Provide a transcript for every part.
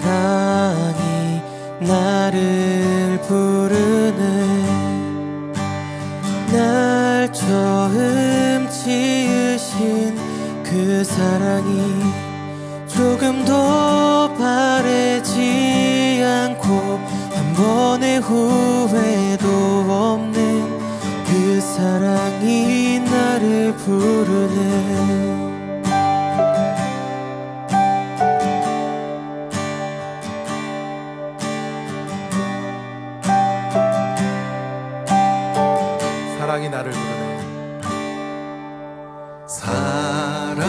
사랑이 나를 부르네. 날 처음 지으신 그 사랑이 조금도 바래지 않고 한 번의 후회도 없는 그 사랑이 나를 부르네. 사랑이 나를 부르네. 사랑이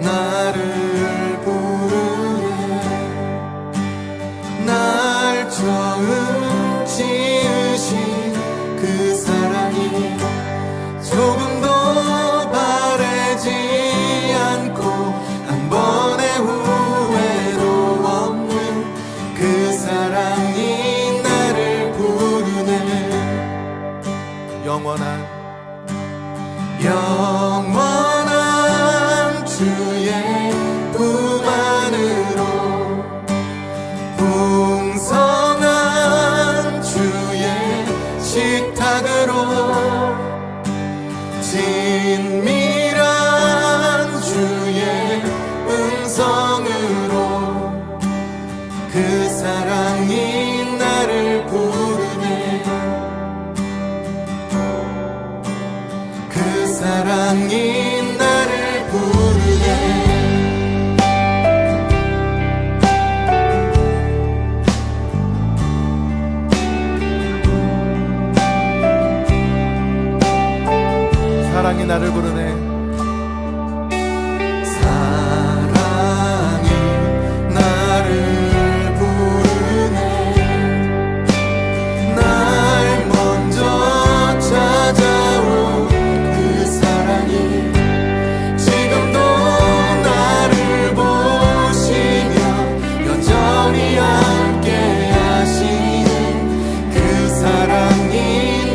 나를 부르네. 날 처음 지으신 그 사랑이 조금도 바래지 않고 한 번의 후회도 없는 그 사랑이 나를 부르네. 영원한 주의 품 안으로 풍성한 주의 식탁으로 진밀한 주의 음성으로 그 사랑이 나를 부르네. 그 사랑이 나를 부르네. 사랑이 나를 부르네. 사랑이 나를 부르네. 날 먼저 찾아온 그 사랑이 지금도 나를 보시며 여전히 함께 하시는 그 사랑이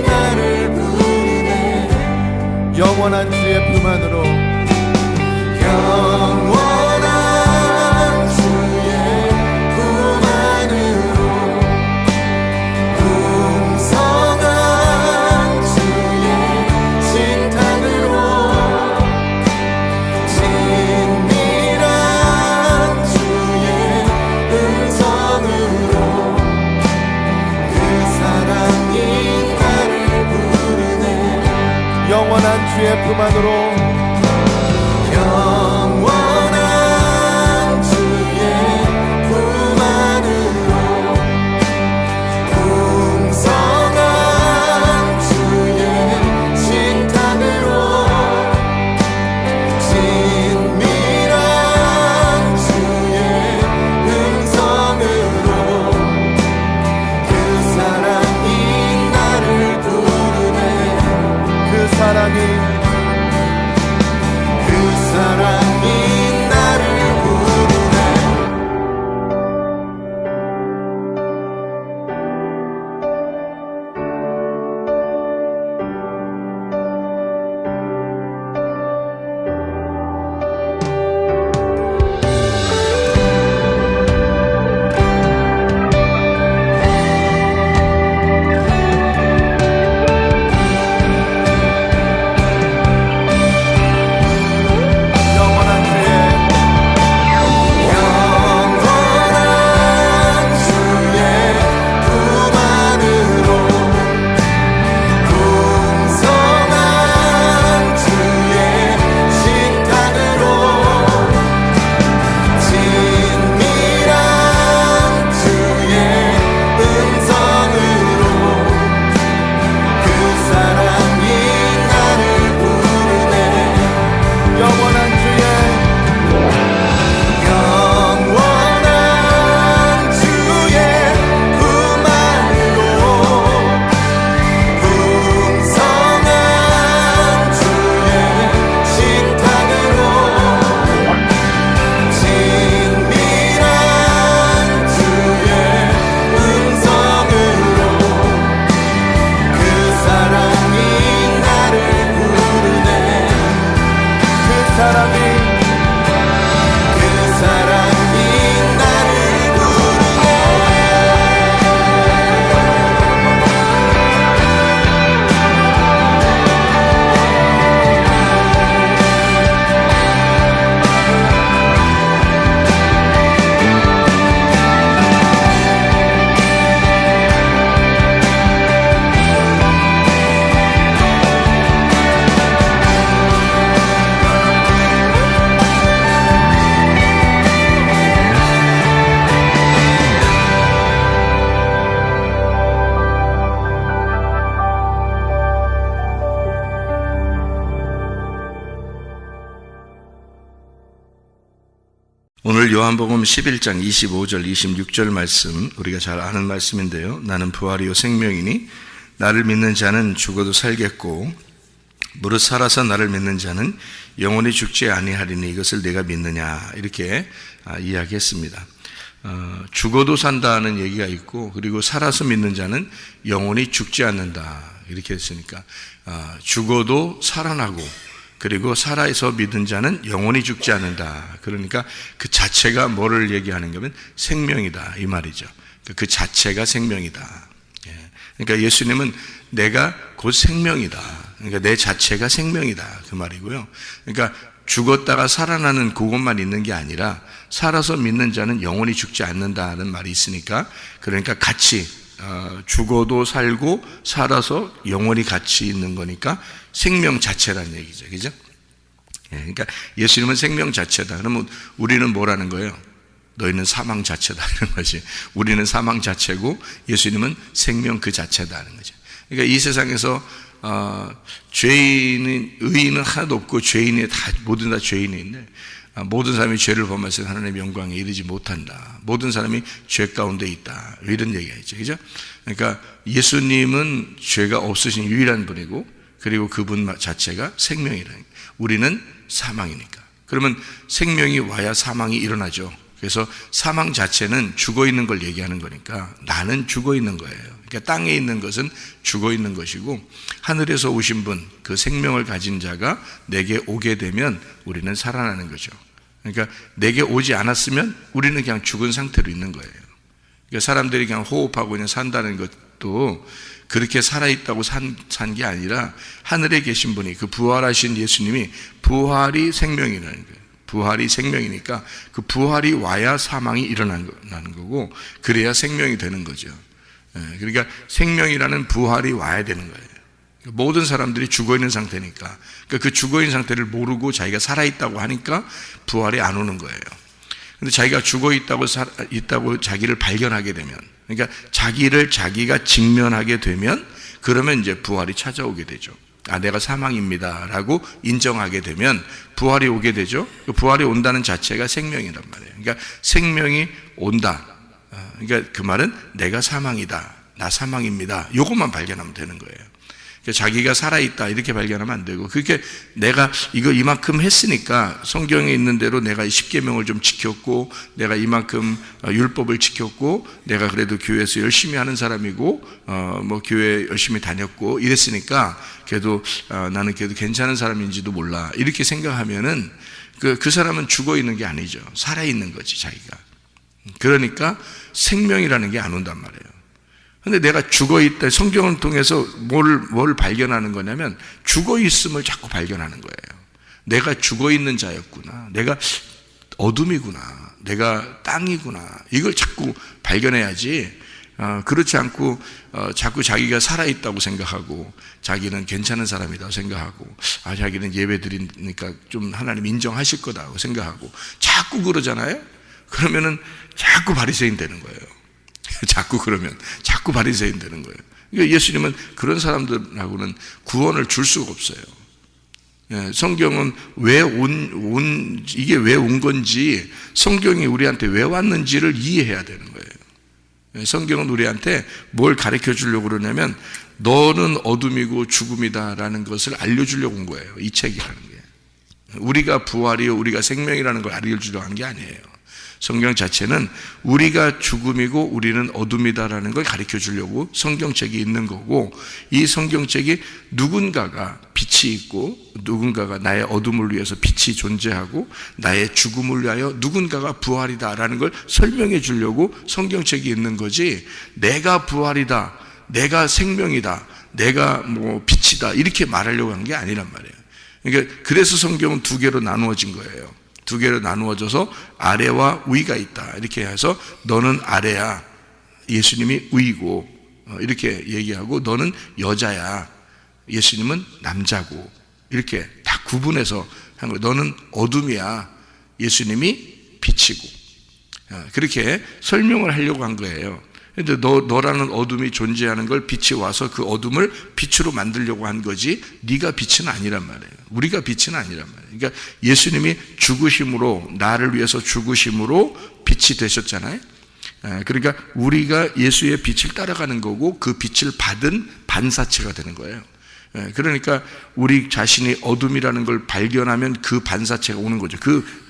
나를 부르네. 영원한 주의 품 안으로 영원한 주의 품 안으로 풍성한 주의 식탁으로 진밀한 주의 음성으로 그 사랑이 나를 부르네. 영원한 주의 품 안으로 영원한 주의 품 안으로 풍성한 주의 식탁으로 진밀한 주의 음성으로 그 사랑이 나를 부르네. 그 사랑이 요한복음 11장 25절 26절 말씀, 우리가 잘 아는 말씀인데요. 나는 부활이요 생명이니 나를 믿는 자는 죽어도 살겠고 무릇 살아서 나를 믿는 자는 영원히 죽지 아니하리니 이것을 내가 믿느냐, 이렇게 이야기했습니다. 죽어도 산다는 얘기가 있고, 그리고 살아서 믿는 자는 영원히 죽지 않는다, 이렇게 했으니까 죽어도 살아나고, 그리고 살아서 믿는 자는 영원히 죽지 않는다. 그러니까 그 자체가 뭐를 얘기하는 거면 생명이다, 이 말이죠. 그 자체가 생명이다. 그러니까 예수님은 내가 곧 생명이다. 그러니까 내 자체가 생명이다, 그 말이고요. 그러니까 죽었다가 살아나는 그것만 있는 게 아니라 살아서 믿는 자는 영원히 죽지 않는다는 말이 있으니까, 그러니까 같이 죽어도 살고 살아서 영원히 같이 있는 거니까 생명 자체라는 얘기죠. 그죠? 그러니까 예수님은 생명 자체다. 그러면 우리는 뭐라는 거예요? 너희는 사망 자체다, 이런 거지. 우리는 사망 자체고 예수님은 생명 그 자체다는 거죠. 그러니까 이 세상에서 의인은 하나도 없고 죄인이 모든 다 죄인인데, 모든 사람이 죄를 범해서 하나님의 영광에 이르지 못한다. 모든 사람이 죄 가운데 있다, 이런 얘기가 있죠. 그죠? 그러니까 예수님은 죄가 없으신 유일한 분이고, 그리고 그분 자체가 생명이라는, 우리는 사망이니까. 그러면 생명이 와야 사망이 일어나죠. 그래서 사망 자체는 죽어 있는 걸 얘기하는 거니까 나는 죽어 있는 거예요. 그러니까 땅에 있는 것은 죽어 있는 것이고, 하늘에서 오신 분, 그 생명을 가진 자가 내게 오게 되면 우리는 살아나는 거죠. 그러니까 내게 오지 않았으면 우리는 그냥 죽은 상태로 있는 거예요. 그러니까 사람들이 그냥 호흡하고 그냥 산다는 것도 그렇게 살아있다고 산 게 아니라, 하늘에 계신 분이, 그 부활하신 예수님이, 부활이 생명이라는 거예요. 부활이 생명이니까 그 부활이 와야 사망이 일어나는 거고, 그래야 생명이 되는 거죠. 그러니까 생명이라는 부활이 와야 되는 거예요. 모든 사람들이 죽어있는 상태니까, 그 죽어있는 상태를 모르고 자기가 살아있다고 하니까 부활이 안 오는 거예요. 근데 자기가 죽어있다고 자기를 발견하게 되면, 그러니까 자기를 자기가 직면하게 되면, 그러면 이제 부활이 찾아오게 되죠. 내가 사망입니다 라고 인정하게 되면 부활이 오게 되죠. 부활이 온다는 자체가 생명이란 말이에요. 그러니까 생명이 온다. 그러니까 그 말은 내가 사망이다, 나 사망입니다, 이것만 발견하면 되는 거예요. 그러니까 자기가 살아있다 이렇게 발견하면 안 되고, 그렇게 내가 이거 이만큼 했으니까, 성경에 있는 대로 내가 10계명을 좀 지켰고, 내가 이만큼 율법을 지켰고, 내가 그래도 교회에서 열심히 하는 사람이고, 뭐 교회 열심히 다녔고 이랬으니까 그래도 나는 그래도 괜찮은 사람인지도 몰라, 이렇게 생각하면은 그 사람은 죽어 있는 게 아니죠. 살아 있는 거지, 자기가. 그러니까 생명이라는 게 안 온단 말이에요. 근데 내가 죽어 있다, 성경을 통해서 뭘 발견하는 거냐면 죽어 있음을 자꾸 발견하는 거예요. 내가 죽어 있는 자였구나, 내가 어둠이구나, 내가 땅이구나, 이걸 자꾸 발견해야지. 그렇지 않고 자꾸 자기가 살아있다고 생각하고, 자기는 괜찮은 사람이라고 생각하고, 자기는 예배 드리니까 좀 하나님 인정하실 거다고 생각하고 자꾸 그러잖아요. 그러면은 자꾸 바리새인 되는 거예요. 자꾸 바리새인 되는 거예요. 그러니까 예수님은 그런 사람들하고는 구원을 줄 수가 없어요. 성경은 이게 왜 온 건지, 성경이 우리한테 왜 왔는지를 이해해야 되는 거예요. 성경은 우리한테 뭘 가르쳐 주려고 그러냐면, 너는 어둠이고 죽음이다라는 것을 알려주려고 온 거예요, 이 책이라는 게. 우리가 부활이요, 우리가 생명이라는 걸 알려주려고 한 게 아니에요. 성경 자체는 우리가 죽음이고 우리는 어둠이다라는 걸 가르쳐 주려고 성경책이 있는 거고, 이 성경책이 누군가가 빛이 있고, 누군가가 나의 어둠을 위해서 빛이 존재하고, 나의 죽음을 위하여 누군가가 부활이다라는 걸 설명해 주려고 성경책이 있는 거지, 내가 부활이다, 내가 생명이다, 내가 뭐 빛이다, 이렇게 말하려고 한 게 아니란 말이에요. 그러니까 그래서 성경은 두 개로 나누어진 거예요. 두 개로 나누어져서 아래와 위가 있다, 이렇게 해서 너는 아래야, 예수님이 위고, 이렇게 얘기하고, 너는 여자야, 예수님은 남자고, 이렇게 다 구분해서 한 거예요. 너는 어둠이야, 예수님이 빛이고, 그렇게 설명을 하려고 한 거예요. 근데 너라는 어둠이 존재하는 걸 빛이 와서 그 어둠을 빛으로 만들려고 한 거지 네가 빛은 아니란 말이에요. 우리가 빛은 아니란 말이에요. 그러니까 예수님이 죽으심으로, 나를 위해서 죽으심으로 빛이 되셨잖아요. 그러니까 우리가 예수의 빛을 따라가는 거고 그 빛을 받은 반사체가 되는 거예요. 그러니까 우리 자신이 어둠이라는 걸 발견하면 그 반사체가 오는 거죠.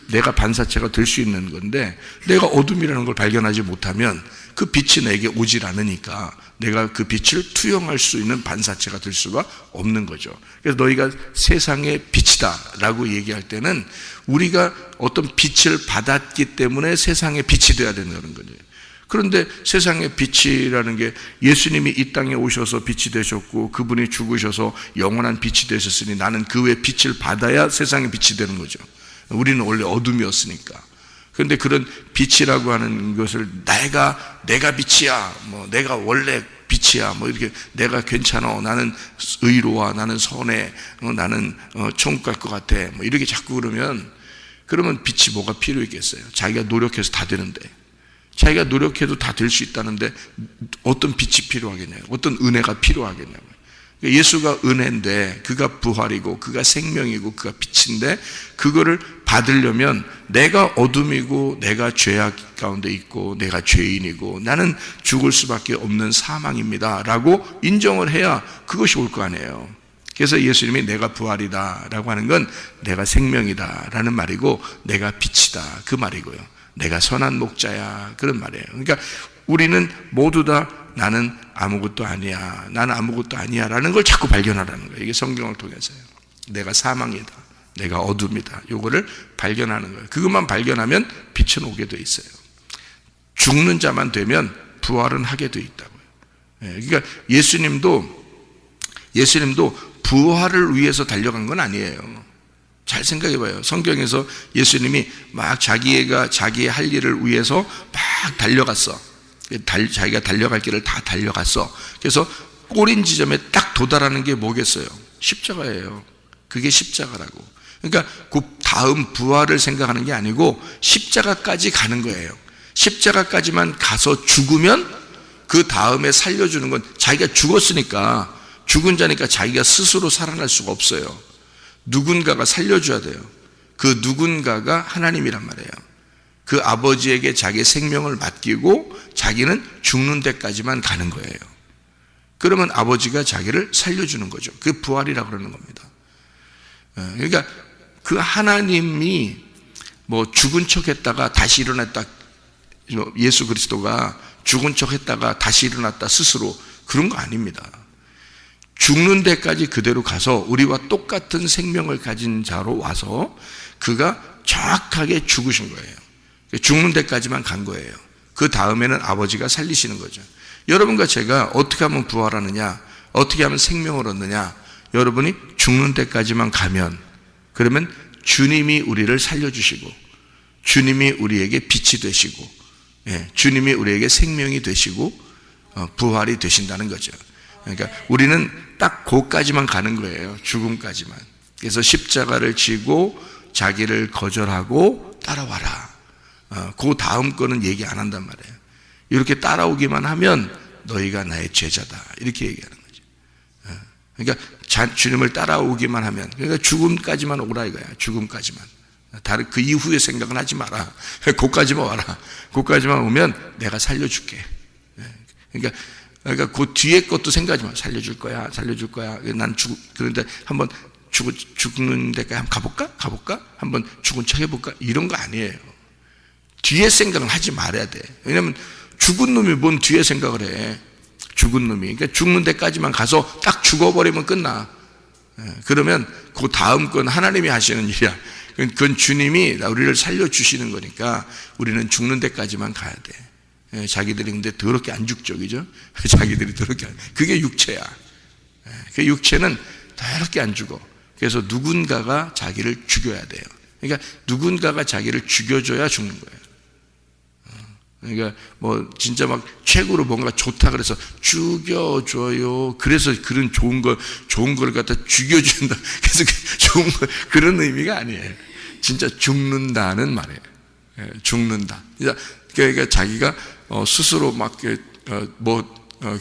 내가 반사체가 될 수 있는 건데, 내가 어둠이라는 걸 발견하지 못하면 그 빛이 내게 오질 않으니까 내가 그 빛을 투영할 수 있는 반사체가 될 수가 없는 거죠. 그래서 너희가 세상의 빛이다 라고 얘기할 때는 우리가 어떤 빛을 받았기 때문에 세상의 빛이 되어야 된다는 거죠. 그런데 세상의 빛이라는 게 예수님이 이 땅에 오셔서 빛이 되셨고 그분이 죽으셔서 영원한 빛이 되셨으니 나는 그 외 빛을 받아야 세상의 빛이 되는 거죠. 우리는 원래 어둠이었으니까. 그런데 그런 빛이라고 하는 것을 내가 빛이야, 내가 원래 빛이야, 이렇게 내가 괜찮아, 나는 의로와, 나는 선해, 나는 천국 갈 것 같아, 이렇게 자꾸 그러면 빛이 뭐가 필요했겠어요? 자기가 노력해서 다 되는데, 자기가 노력해도 다 될 수 있다는데 어떤 빛이 필요하겠냐고, 어떤 은혜가 필요하겠냐고. 예수가 은혜인데 그가 부활이고 그가 생명이고 그가 빛인데 그거를 받으려면 내가 어둠이고 내가 죄악 가운데 있고 내가 죄인이고 나는 죽을 수밖에 없는 사망입니다 라고 인정을 해야 그것이 올 거 아니에요. 그래서 예수님이 내가 부활이다 라고 하는 건 내가 생명이다 라는 말이고 내가 빛이다 그 말이고요. 내가 선한 목자야 그런 말이에요. 그러니까 우리는 모두 다 나는 아무것도 아니야, 나는 아무것도 아니야 라는 걸 자꾸 발견하라는 거예요. 이게 성경을 통해서요. 내가 사망이다, 내가 어둠이다, 요거를 발견하는 거예요. 그것만 발견하면 빛은 오게 돼 있어요. 죽는 자만 되면 부활은 하게 돼 있다고요. 그러니까 예수님도 부활을 위해서 달려간 건 아니에요. 잘 생각해 봐요. 성경에서 예수님이 막 자기의 할 일을 위해서 막 달려갔어. 자기가 달려갈 길을 다 달려갔어. 그래서 꼬린 지점에 딱 도달하는 게 뭐겠어요? 십자가예요. 그게 십자가라고. 그러니까 그 다음 부활을 생각하는 게 아니고 십자가까지 가는 거예요. 십자가까지만 가서 죽으면 그 다음에 살려주는 건 자기가 죽었으니까, 죽은 자니까 자기가 스스로 살아날 수가 없어요. 누군가가 살려줘야 돼요. 그 누군가가 하나님이란 말이에요. 그 아버지에게 자기의 생명을 맡기고 자기는 죽는 데까지만 가는 거예요. 그러면 아버지가 자기를 살려주는 거죠. 그게 부활이라고 그러는 겁니다. 그러니까 그 하나님이 죽은 척 했다가 다시 일어났다, 예수 그리스도가 죽은 척 했다가 다시 일어났다 스스로, 그런 거 아닙니다. 죽는 데까지 그대로 가서 우리와 똑같은 생명을 가진 자로 와서 그가 정확하게 죽으신 거예요. 죽는 데까지만 간 거예요. 그 다음에는 아버지가 살리시는 거죠. 여러분과 제가 어떻게 하면 부활하느냐, 어떻게 하면 생명을 얻느냐, 여러분이 죽는 데까지만 가면, 그러면 주님이 우리를 살려주시고 주님이 우리에게 빛이 되시고 주님이 우리에게 생명이 되시고 부활이 되신다는 거죠. 그러니까 우리는 딱 그까지만 가는 거예요. 죽음까지만. 그래서 십자가를 지고 자기를 거절하고 따라와라. 그 다음 거는 얘기 안 한단 말이에요. 이렇게 따라오기만 하면 너희가 나의 제자다, 이렇게 얘기하는 거죠. 그러니까 주님을 따라오기만 하면, 그러니까 죽음까지만 오라 이거야. 죽음까지만. 다른 그 이후의 생각은 하지 마라. 그까지만 와라. 그까지만 오면 내가 살려줄게. 그러니까 그 뒤에 것도 생각하지 마. 살려줄 거야. 난 그런데 한번 죽는 데까지 한번 가볼까? 한번 죽은 척 해볼까? 이런 거 아니에요. 뒤에 생각은 하지 말아야 돼. 왜냐면 죽은 놈이 뭔 뒤에 생각을 해. 죽은 놈이. 그러니까 죽는 데까지만 가서 딱 죽어버리면 끝나. 그러면 그 다음 건 하나님이 하시는 일이야. 그건 주님이 우리를 살려주시는 거니까 우리는 죽는 데까지만 가야 돼. 자기들이 근데 더럽게 안 죽죠, 그죠? 자기들이 더럽게 그게 육체야. 그 육체는 더럽게 안 죽어. 그래서 누군가가 자기를 죽여야 돼요. 그러니까 누군가가 자기를 죽여줘야 죽는 거예요. 그러니까 진짜 막 최고로 뭔가 좋다 그래서 죽여줘요. 그래서 그런 좋은 걸 갖다 죽여준다. 그래서 좋은 거, 그런 의미가 아니에요. 진짜 죽는다는 말이에요. 죽는다. 그러니까 자기가 스스로 막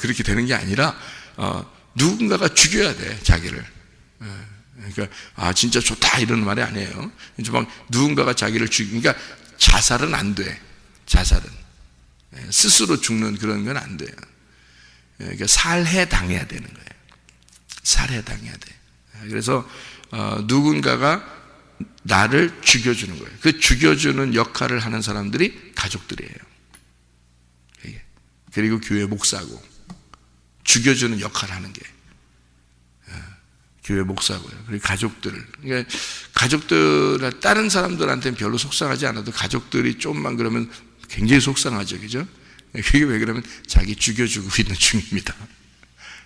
그렇게 되는 게 아니라 누군가가 죽여야 돼, 자기를. 그러니까 진짜 좋다 이런 말이 아니에요. 막 누군가가 자기를 그러니까 자살은 안 돼. 자살은 스스로 죽는 그런 건 안 돼요. 그러니까 살해 당해야 되는 거예요. 살해 당해야 돼. 그래서 누군가가 나를 죽여주는 거예요. 그 죽여주는 역할을 하는 사람들이 가족들이에요. 그리고 교회 목사고, 죽여주는 역할을 하는 게 교회 목사고요. 그리고 가족들. 그러니까 가족들, 다른 사람들한테는 별로 속상하지 않아도 가족들이 좀만 그러면 굉장히 속상하죠. 그죠? 그게 왜 그러면 자기 죽여주고 있는 중입니다.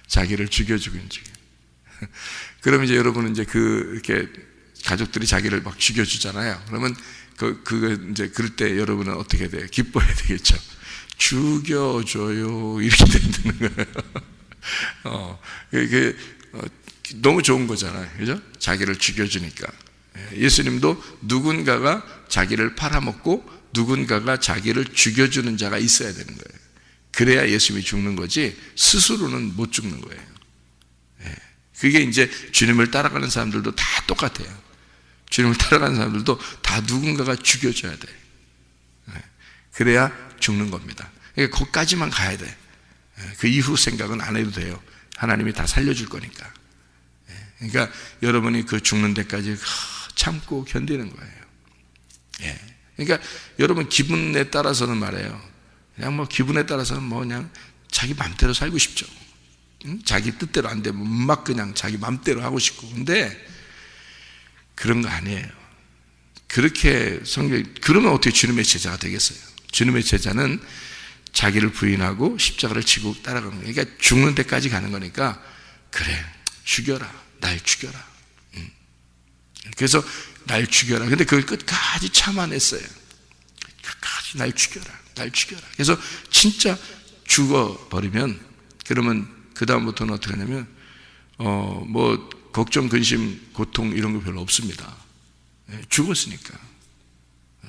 자기를 죽여주고 있는 중이에요. 그러면 이제 여러분은 이제 이렇게 가족들이 자기를 막 죽여주잖아요. 그러면 이제 그럴 때 여러분은 어떻게 돼요? 기뻐해야 되겠죠. 죽여줘요. 이렇게 되는 거예요. 너무 좋은 거잖아요. 그죠? 자기를 죽여주니까. 예수님도 누군가가 자기를 팔아먹고 누군가가 자기를 죽여주는 자가 있어야 되는 거예요. 그래야 예수님이 죽는 거지 스스로는 못 죽는 거예요. 그게 이제 주님을 따라가는 사람들도 다 똑같아요. 주님을 따라가는 사람들도 다 누군가가 죽여줘야 돼. 그래야 죽는 겁니다. 그러니까 거기까지만 가야 돼. 그 이후 생각은 안 해도 돼요. 하나님이 다 살려줄 거니까. 그러니까 여러분이 그 죽는 데까지 참고 견디는 거예요. 그러니까 여러분 기분에 따라서는 말이에요. 그냥 뭐 기분에 따라서는 뭐 그냥 자기 맘대로 살고 싶죠. 자기 뜻대로 안 되면 막 그냥 자기 맘대로 하고 싶고. 근데 그런 거 아니에요. 그렇게 그러면 어떻게 주님의 제자가 되겠어요? 주님의 제자는 자기를 부인하고 십자가를 지고 따라가는 거예요. 그러니까 죽는 데까지 가는 거니까 그래, 죽여라. 날 죽여라. 그래서 날 죽여라. 근데 그걸 끝까지 참아냈어요. 끝까지 날 죽여라. 날 죽여라. 그래서 진짜 죽어버리면 그러면 그 다음부터는 어떻게 하냐면 뭐 걱정, 근심, 고통 이런 거 별로 없습니다. 죽었으니까.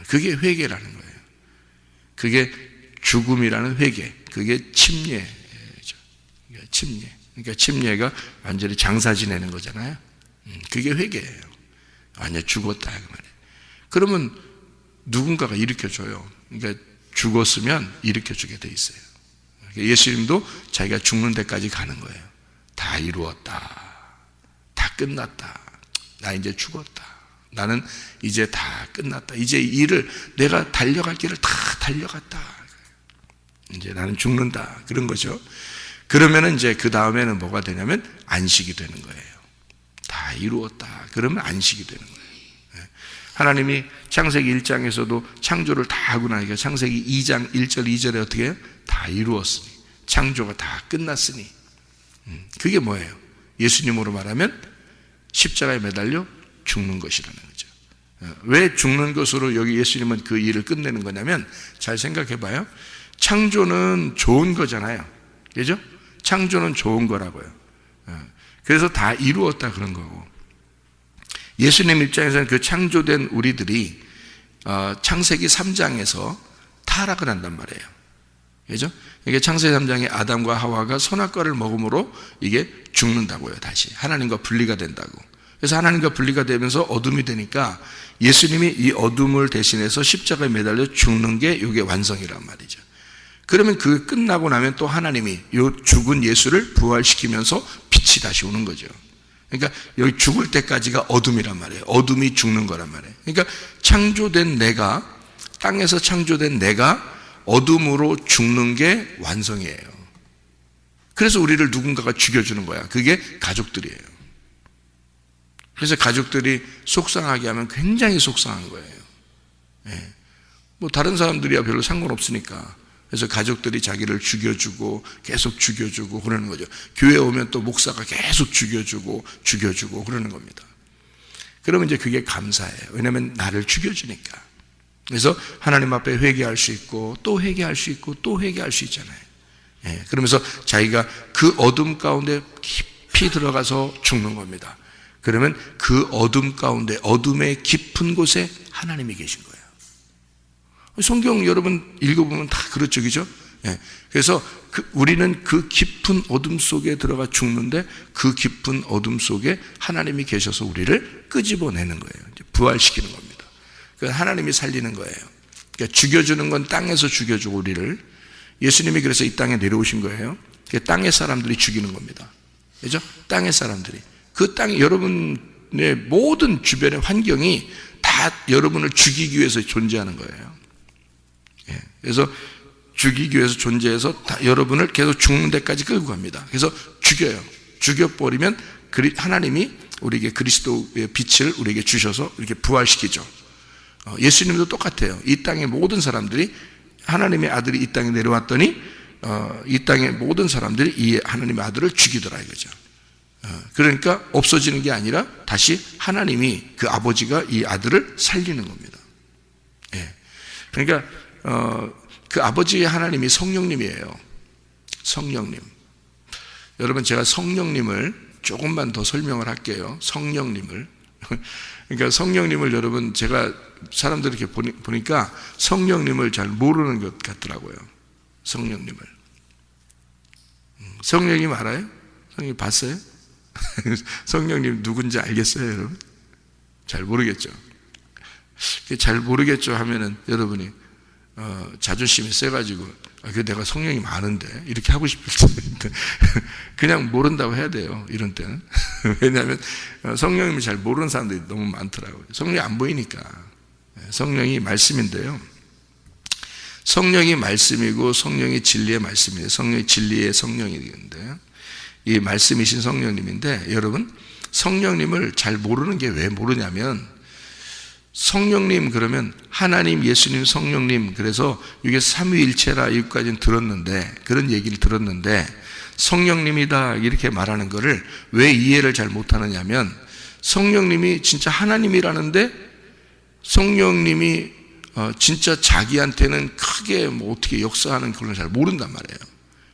그게 회개라는 거예요. 그게 죽음이라는 회개. 그게 침례죠. 침례. 그러니까 침례가 완전히 장사 지내는 거잖아요. 그게 회개예요. 완전 죽었다 그 말이에요. 그러면 누군가가 일으켜줘요. 그러니까 죽었으면 일으켜주게 돼 있어요. 예수님도 자기가 죽는 데까지 가는 거예요. 다 이루었다. 다 끝났다. 나 이제 죽었다. 나는 이제 다 끝났다. 이제 일을 내가 달려갈 길을 다 달려갔다. 이제 나는 죽는다. 그런 거죠. 그러면은 이제 그 다음에는 뭐가 되냐면 안식이 되는 거예요. 다 이루었다. 그러면 안식이 되는 거예요. 하나님이 창세기 1장에서도 창조를 다 하고 나니까 창세기 2장 1절 2절에 어떻게 해요? 다 이루었으니, 창조가 다 끝났으니. 그게 뭐예요? 예수님으로 말하면 십자가에 매달려 죽는 것이라는 거죠. 왜 죽는 것으로 여기 예수님은 그 일을 끝내는 거냐면, 잘 생각해 봐요. 창조는 좋은 거잖아요. 그죠? 창조는 좋은 거라고요. 그래서 다 이루었다 그런 거고, 예수님 입장에서는 그 창조된 우리들이 창세기 3장에서 타락을 한단 말이에요. 그죠? 이게 창세기 3장에 아담과 하와가 선악과를 먹음으로 이게 죽는다고요. 다시 하나님과 분리가 된다고. 그래서 하나님과 분리가 되면서 어둠이 되니까 예수님이 이 어둠을 대신해서 십자가에 매달려 죽는 게 이게 완성이란 말이죠. 그러면 그게 끝나고 나면 또 하나님이 이 죽은 예수를 부활시키면서 빛이 다시 오는 거죠. 그러니까 여기 죽을 때까지가 어둠이란 말이에요. 어둠이 죽는 거란 말이에요. 그러니까 창조된 내가, 땅에서 창조된 내가 어둠으로 죽는 게 완성이에요. 그래서 우리를 누군가가 죽여주는 거야. 그게 가족들이에요. 그래서 가족들이 속상하게 하면 굉장히 속상한 거예요. 뭐 다른 사람들이야 별로 상관없으니까. 그래서 가족들이 자기를 죽여주고 계속 죽여주고 그러는 거죠. 교회 오면 또 목사가 계속 죽여주고 그러는 겁니다. 그러면 이제 그게 감사해요. 왜냐하면 나를 죽여주니까. 그래서 하나님 앞에 회개할 수 있고 또 회개할 수 있고 또 회개할 수 있잖아요. 그러면서 자기가 그 어둠 가운데 깊이 들어가서 죽는 겁니다. 그러면 그 어둠 가운데, 어둠의 깊은 곳에 하나님이 계신 거예요. 성경 여러분 읽어보면 다 그렇죠, 그죠? 그래서 우리는 그 깊은 어둠 속에 들어가 죽는데 그 깊은 어둠 속에 하나님이 계셔서 우리를 끄집어내는 거예요. 부활시키는 겁니다. 하나님이 살리는 거예요. 그러니까 죽여주는 건 땅에서 죽여주고 우리를, 예수님이 그래서 이 땅에 내려오신 거예요. 땅의 사람들이 죽이는 겁니다. 그죠? 땅의 사람들이. 그 땅, 여러분의 모든 주변의 환경이 다 여러분을 죽이기 위해서 존재하는 거예요. 그래서 죽이기 위해서 존재해서 여러분을 계속 죽는 데까지 끌고 갑니다. 그래서 죽여요. 죽여버리면 하나님이 우리에게 그리스도의 빛을 우리에게 주셔서 이렇게 부활시키죠. 예수님도 똑같아요. 이 땅의 모든 사람들이, 하나님의 아들이 이 땅에 내려왔더니 이 땅의 모든 사람들이 이 하나님의 아들을 죽이더라 이거죠. 그러니까 없어지는 게 아니라 다시 하나님이, 그 아버지가 이 아들을 살리는 겁니다. 그러니까 그 아버지의 하나님이 성령님이에요. 성령님. 여러분, 제가 성령님을 조금만 더 설명을 할게요. 성령님을. 그러니까 성령님을 여러분, 제가 사람들 이렇게 보니까 성령님을 잘 모르는 것 같더라고요. 성령님을. 성령님 알아요? 성령님 봤어요? 성령님 누군지 알겠어요, 여러분? 잘 모르겠죠. 잘 모르겠죠 하면은 여러분이 자존심이 세가지고 그 내가 성령님 아는데 이렇게 하고 싶을 텐데 그냥 모른다고 해야 돼요. 이런 때는. 왜냐하면 성령님을 잘 모르는 사람들이 너무 많더라고요. 성령이 안 보이니까. 성령이 말씀인데요, 성령이 말씀이고 성령이 진리의 말씀이에요. 성령이 진리의 성령인데 이 말씀이신 성령님인데, 여러분 성령님을 잘 모르는 게 왜 모르냐면, 성령님 그러면 하나님, 예수님, 성령님, 그래서 이게 삼위일체라 여기까지는 들었는데, 그런 얘기를 들었는데 성령님이다 이렇게 말하는 거를 왜 이해를 잘 못하느냐면, 성령님이 진짜 하나님이라는데 성령님이 진짜 자기한테는 크게 뭐 어떻게 역사하는 그런 걸 잘 모른단 말이에요.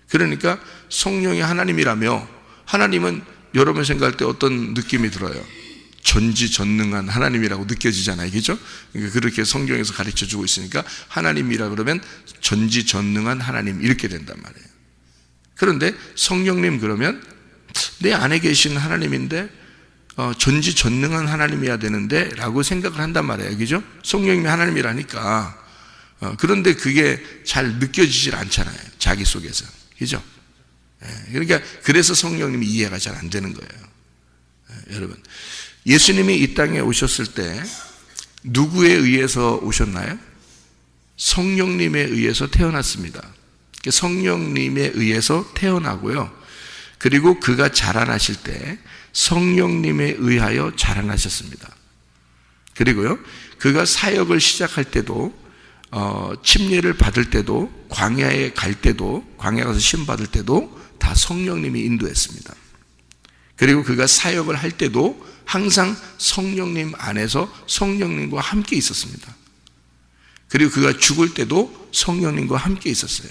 그러니까 성령이 하나님이라며, 하나님은 여러분 생각할 때 어떤 느낌이 들어요? 전지전능한 하나님이라고 느껴지잖아요. 그죠? 그러니까 그렇게 성경에서 가르쳐 주고 있으니까 하나님이라 그러면 전지전능한 하나님 이렇게 된단 말이에요. 그런데 성령님 그러면 내 안에 계신 하나님인데 전지전능한 하나님이어야 되는데 라고 생각을 한단 말이에요. 그죠? 성령님이 하나님이라니까. 그런데 그게 잘 느껴지질 않잖아요. 자기 속에서. 그죠? 그러니까 그래서 성령님이 이해가 잘 안 되는 거예요. 여러분, 예수님이 이 땅에 오셨을 때 누구에 의해서 오셨나요? 성령님에 의해서 태어났습니다. 성령님에 의해서 태어나고요, 그리고 그가 자라나실 때 성령님에 의하여 자라나셨습니다. 그리고요, 그가 사역을 시작할 때도, 침례를 받을 때도, 광야에 갈 때도, 광야 가서 시험 받을 때도 다 성령님이 인도했습니다. 그리고 그가 사역을 할 때도 항상 성령님 안에서 성령님과 함께 있었습니다. 그리고 그가 죽을 때도 성령님과 함께 있었어요.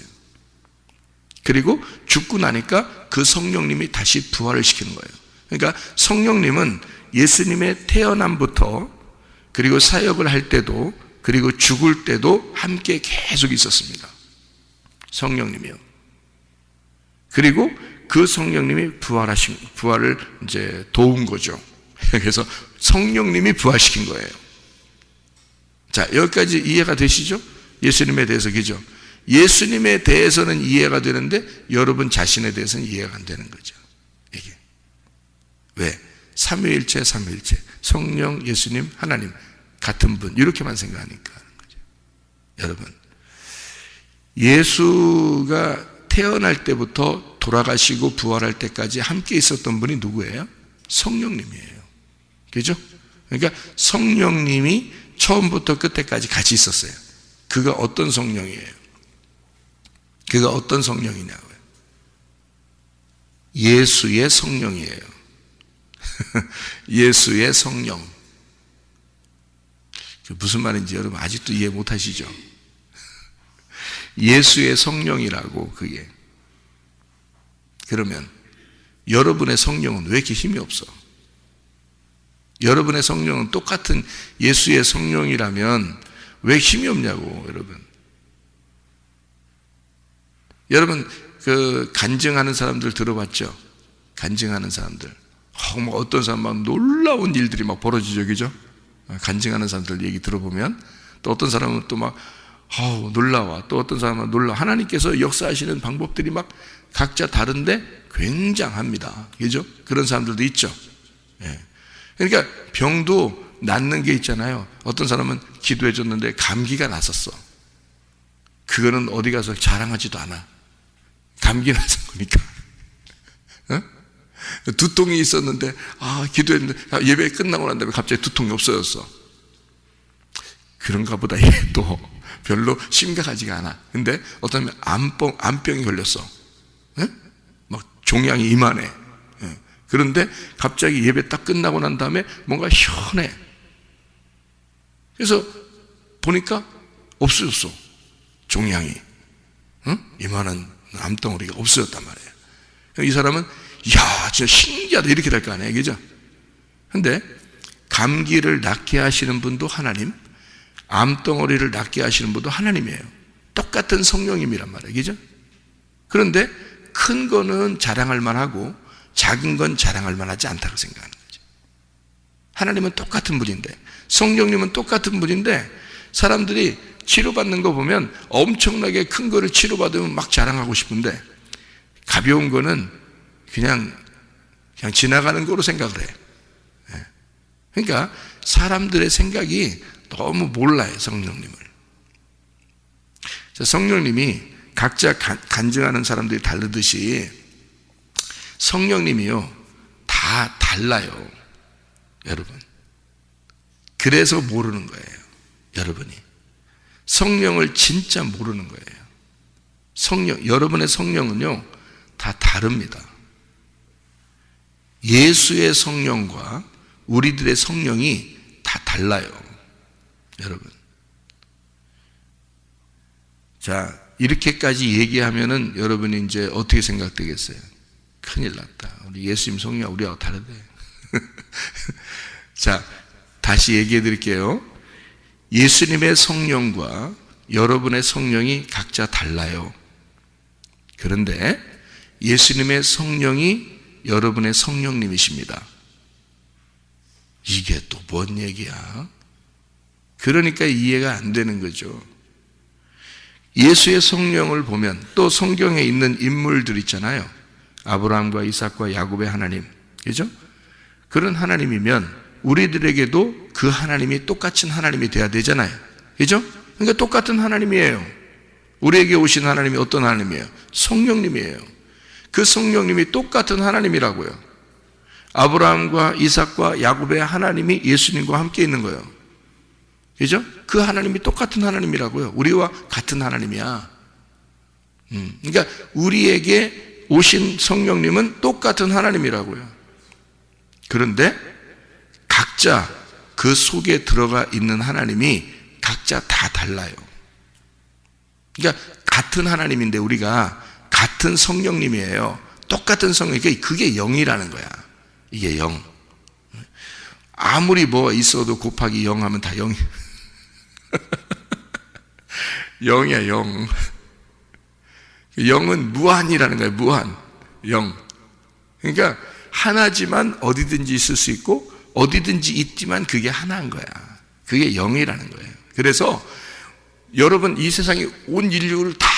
그리고 죽고 나니까 그 성령님이 다시 부활을 시키는 거예요. 그러니까 성령님은 예수님의 태어남부터, 그리고 사역을 할 때도, 그리고 죽을 때도 함께 계속 있었습니다. 성령님이요. 그리고 그 성령님이 부활을 이제 도운 거죠. 그래서 성령님이 부활시킨 거예요. 자, 여기까지 이해가 되시죠? 예수님에 대해서, 그죠? 예수님에 대해서는 이해가 되는데 여러분 자신에 대해서는 이해가 안 되는 거죠. 이게 왜? 삼위일체, 성령, 예수님, 하나님 같은 분, 이렇게만 생각하니까 하는 거죠. 여러분, 예수가 태어날 때부터 돌아가시고 부활할 때까지 함께 있었던 분이 누구예요? 성령님이에요. 그죠? 그러니까 성령님이 처음부터 끝에까지 같이 있었어요. 그가 어떤 성령이에요? 그가 어떤 성령이냐고요? 예수의 성령이에요. 예수의 성령. 무슨 말인지 여러분 아직도 이해 못 하시죠? 예수의 성령이라고, 그게. 그러면 여러분의 성령은 왜 이렇게 힘이 없어? 여러분의 성령은 똑같은 예수의 성령이라면 왜 힘이 없냐고, 여러분. 여러분 그 간증하는 사람들 들어봤죠? 간증하는 사람들. 뭐 어떤 사람 막 놀라운 일들이 막 벌어지죠, 그죠? 간증하는 사람들 얘기 들어보면 또 어떤 사람은 또 막 놀라워. 또 어떤 사람은 놀라. 하나님께서 역사하시는 방법들이 막 각자 다른데 굉장합니다. 그죠? 그런 사람들도 있죠. 예. 그러니까 병도 낫는 게 있잖아요. 어떤 사람은 기도해 줬는데 감기가 났었어. 그거는 어디 가서 자랑하지도 않아. 감기 나서 보니까. 어? 두통이 있었는데, 기도했는데, 예배 끝나고 난 다음에 갑자기 두통이 없어졌어. 그런가 보다. 얘도 별로 심각하지가 않아. 근데 어떤 암병이 걸렸어. 예? 막 종양이 이만해. 예. 그런데 갑자기 예배 딱 끝나고 난 다음에 뭔가 시원해. 그래서 보니까 없어졌어. 종양이. 이만한 암덩어리가 없어졌단 말이에요. 이 사람은 진짜 신기하다 이렇게 될 거 아니에요, 그죠? 근데 감기를 낫게 하시는 분도 하나님, 암덩어리를 낫게 하시는 분도 하나님이에요. 똑같은 성령님이란 말이에요, 그죠? 그런데 큰 거는 자랑할 만하고 작은 건 자랑할 만하지 않다고 생각하는 거죠. 하나님은 똑같은 분인데, 성령님은 똑같은 분인데, 사람들이 치료받는 거 보면 엄청나게 큰 거를 치료받으면 막 자랑하고 싶은데, 가벼운 거는 그냥 지나가는 거로 생각을 해. 그러니까 사람들의 생각이 너무 몰라요, 성령님을. 성령님이 각자 간증하는 사람들이 다르듯이 성령님이요 다 달라요, 여러분. 그래서 모르는 거예요, 여러분이. 성령을 진짜 모르는 거예요. 여러분의 성령은요 다 다릅니다. 예수의 성령과 우리들의 성령이 다 달라요, 여러분. 자, 이렇게까지 얘기하면은 여러분이 이제 어떻게 생각되겠어요? 큰일 났다. 우리 예수님 성령 우리하고 다르대. 자, 다시 얘기해 드릴게요. 예수님의 성령과 여러분의 성령이 각자 달라요. 그런데 예수님의 성령이 여러분의 성령님이십니다. 이게 또 뭔 얘기야? 그러니까 이해가 안 되는 거죠. 예수의 성령을 보면 또 성경에 있는 인물들 있잖아요. 아브라함과 이삭과 야곱의 하나님, 그죠? 그런 하나님이면 우리들에게도 그 하나님이 똑같은 하나님이 돼야 되잖아요, 그죠? 그러니까 똑같은 하나님이에요. 우리에게 오신 하나님이 어떤 하나님이에요? 성령님이에요. 그 성령님이 똑같은 하나님이라고요. 아브라함과 이삭과 야곱의 하나님이 예수님과 함께 있는 거예요, 그죠? 그 하나님이 똑같은 하나님이라고요. 우리와 같은 하나님이야. 그러니까 우리에게 오신 성령님은 똑같은 하나님이라고요. 그런데 각자 그 속에 들어가 있는 하나님이 각자 다 달라요. 그러니까 같은 하나님인데 우리가 같은 성령님이에요. 똑같은 성령. 그게 영이라는 거야. 이게 영. 아무리 뭐 있어도 곱하기 0 하면 다 0. 0이야, 0. 0은 무한이라는 거예요, 무한. 0. 그러니까 하나지만 어디든지 있을 수 있고 어디든지 있지만 그게 하나인 거야. 그게 0이라는 거예요. 그래서 여러분 이 세상에 온 인류를 다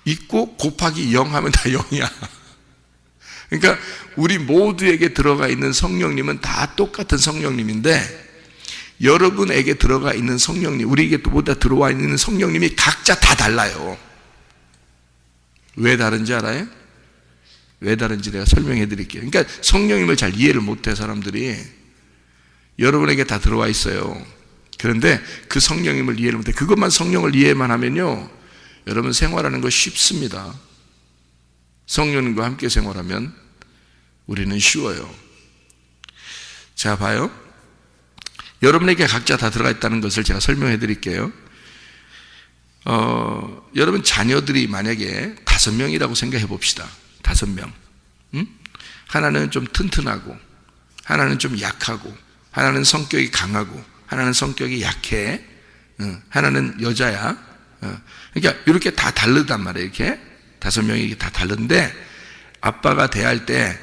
있고 곱하기 0 하면 다 0이야. 그러니까 우리 모두에게 들어가 있는 성령님은 다 똑같은 성령님인데 여러분에게 들어가 있는 성령님, 우리에게 보다 들어와 있는 성령님이 각자 다 달라요. 왜 다른지 알아요? 왜 다른지 내가 설명해 드릴게요. 그러니까 성령님을 잘 이해를 못해 사람들이. 여러분에게 다 들어와 있어요. 그런데 그 성령님을 이해를 못해. 그것만 성령을 이해만 하면요 여러분 생활하는 거 쉽습니다. 성령님과 함께 생활하면 우리는 쉬워요. 자, 봐요. 여러분에게 각자 다 들어가 있다는 것을 제가 설명해 드릴게요. 여러분 자녀들이 만약에 5명이라고 생각해 봅시다. 5명. 하나는 좀 튼튼하고, 하나는 좀 약하고, 하나는 성격이 강하고, 하나는 성격이 약해, 하나는 여자야. 그러니까 이렇게 다 다르단 말이에요. 이렇게 5명이 다 다른데 아빠가 대할 때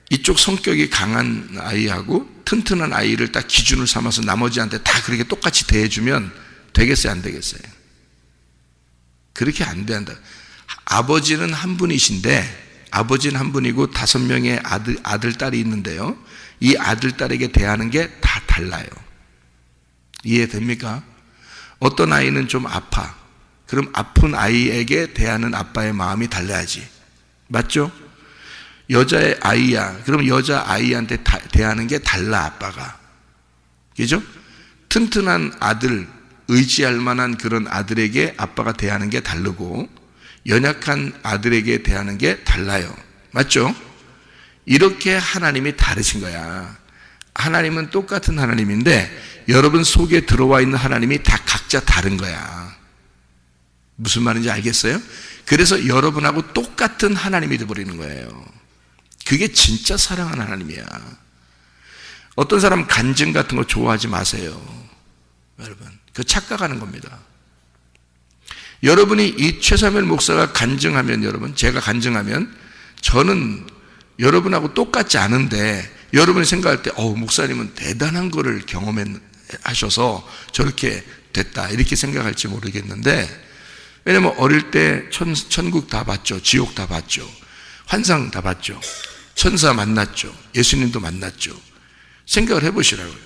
이쪽 성격이 강한 아이하고 튼튼한 아이를 딱 기준을 삼아서 나머지한테 다 그렇게 똑같이 대해주면 되겠어요, 안 되겠어요? 그렇게 안 된다. 아버지는 한 분이신데, 아버지는 한 분이고 5명의 아들, 딸이 있는데요, 이 아들, 딸에게 대하는 게 다 달라요. 이해됩니까? 어떤 아이는 좀 아파. 그럼 아픈 아이에게 대하는 아빠의 마음이 달라야지. 맞죠? 여자의 아이야. 그럼 여자 아이한테 대하는 게 달라, 아빠가. 그죠? 튼튼한 아들, 의지할 만한 그런 아들에게 아빠가 대하는 게 다르고, 연약한 아들에게 대하는 게 달라요. 맞죠? 이렇게 하나님이 다르신 거야. 하나님은 똑같은 하나님인데 여러분 속에 들어와 있는 하나님이 다 각자 다른 거야. 무슨 말인지 알겠어요? 그래서 여러분하고 똑같은 하나님이 되어버리는 거예요. 그게 진짜 사랑하는 하나님이야. 어떤 사람 간증 같은 거 좋아하지 마세요. 여러분, 그거 착각하는 겁니다. 여러분이 이 최사무엘 목사가 간증하면, 여러분, 제가 간증하면 저는 여러분하고 똑같지 않은데 여러분이 생각할 때 목사님은 대단한 거를 경험하셔서 저렇게 됐다 이렇게 생각할지 모르겠는데, 왜냐면 어릴 때 천국 다 봤죠. 지옥 다 봤죠. 환상 다 봤죠. 천사 만났죠. 예수님도 만났죠. 생각을 해보시라고요.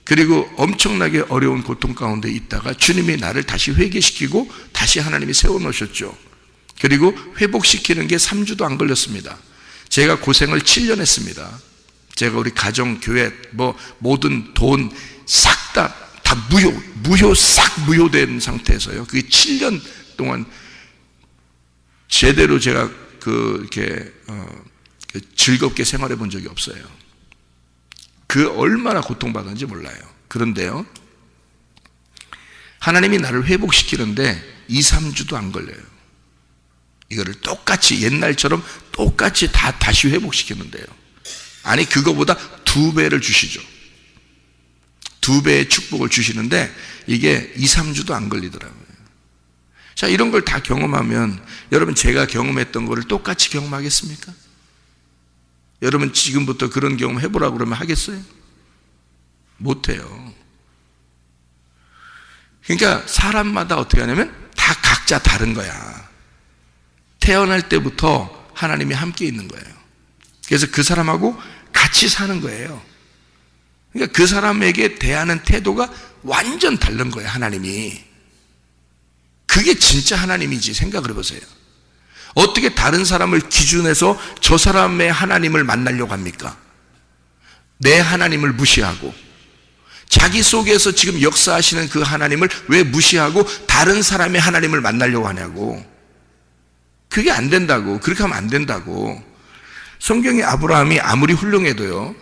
그리고 엄청나게 어려운 고통 가운데 있다가 주님이 나를 다시 회개시키고 다시 하나님이 세워놓으셨죠. 그리고 회복시키는 게 3주도 안 걸렸습니다. 제가 고생을 7년 했습니다. 제가 우리 가정, 교회, 모든 돈 싹 다 싹 무효된 상태에서요. 그게 7년 동안 제대로 제가 이렇게 즐겁게 생활해 본 적이 없어요. 그 얼마나 고통받았는지 몰라요. 그런데요, 하나님이 나를 회복시키는데 2, 3주도 안 걸려요. 이거를 똑같이 옛날처럼 똑같이 다시 회복시키는데요. 아니, 그거보다 2배를 주시죠. 2배의 축복을 주시는데 이게 2, 3주도 안 걸리더라고요. 자, 이런 걸 다 경험하면 여러분, 제가 경험했던 거를 똑같이 경험하겠습니까? 여러분 지금부터 그런 경험 해보라고 그러면 하겠어요? 못해요. 그러니까 사람마다 어떻게 하냐면 다 각자 다른 거야. 태어날 때부터 하나님이 함께 있는 거예요. 그래서 그 사람하고 같이 사는 거예요. 그러니까 그 사람에게 대하는 태도가 완전 다른 거예요, 하나님이. 그게 진짜 하나님이지. 생각을 해보세요. 어떻게 다른 사람을 기준해서 저 사람의 하나님을 만나려고 합니까? 내 하나님을 무시하고, 자기 속에서 지금 역사하시는 그 하나님을 왜 무시하고 다른 사람의 하나님을 만나려고 하냐고. 그게 안 된다고. 그렇게 하면 안 된다고. 성경에 아브라함이 아무리 훌륭해도요,